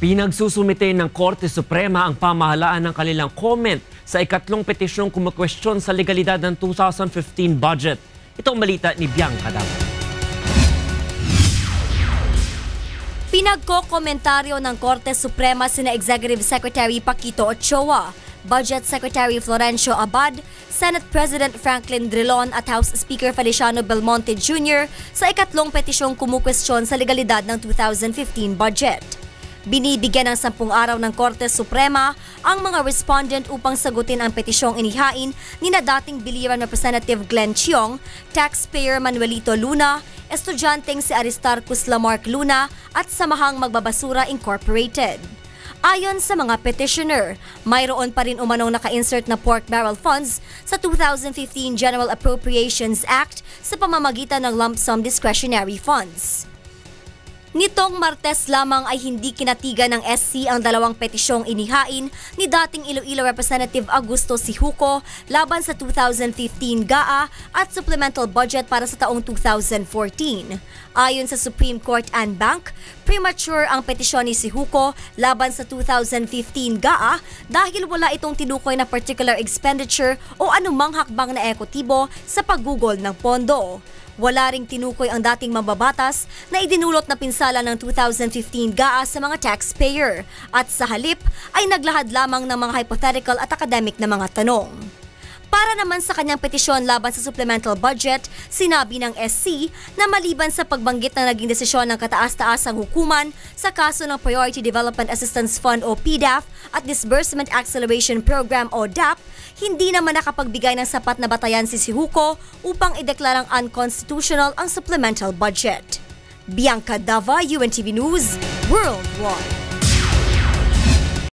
Pinagsusumite ng Korte Suprema ang pamahalaan ng kanilang comment sa ikatlong petisyong kumukwestiyon sa legalidad ng 2015 budget. Ito ang balita ni Bianca Davo. Pinagkokomentaryo ng Korte Suprema sina Executive Secretary Paquito Ochoa, Budget Secretary Florencio Abad, Senate President Franklin Drilon at House Speaker Feliciano Belmonte Jr. sa ikatlong petisyong kumukwestiyon sa legalidad ng 2015 budget. Binibigyan ng 10 araw ng Korte Suprema ang mga respondent upang sagutin ang petisyong inihain ni na dating Biliran Representative Glenn Chiong, taxpayer Manuelito Luna, estudyanteng si Aristarchus Lamarck Luna at Samahang Magbabasura Incorporated. Ayon sa mga petitioner, mayroon pa rin umanong naka-insert na pork barrel funds sa 2015 General Appropriations Act sa pamamagitan ng lump sum discretionary funds. Nitong Martes lamang ay hindi kinatigan ng SC ang dalawang petisyong inihain ni dating Iloilo Representative Augusto Sijuco laban sa 2015 GAA at supplemental budget para sa taong 2014. Ayon sa Supreme Court en banc, premature ang petisyon ni Sijuco laban sa 2015 GAA dahil wala itong tinukoy na particular expenditure o anumang hakbang na ekotibo sa paggugol ng pondo. Wala ring tinukoy ang dating mambabatas na idinulot na pinsala ng 2015 GAA sa mga taxpayer at sa halip ay naglahad lamang ng mga hypothetical at academic na mga tanong. Para naman sa kanyang petisyon laban sa supplemental budget, sinabi ng SC na maliban sa pagbanggit ng naging desisyon ng kataas-taasang hukuman sa kaso ng Priority Development Assistance Fund o PDAF at Disbursement Acceleration Program o DAP, hindi naman nakapagbigay ng sapat na batayan si Sijuco upang ideklarang unconstitutional ang supplemental budget. Bianca Dava, UNTV News, Worldwide.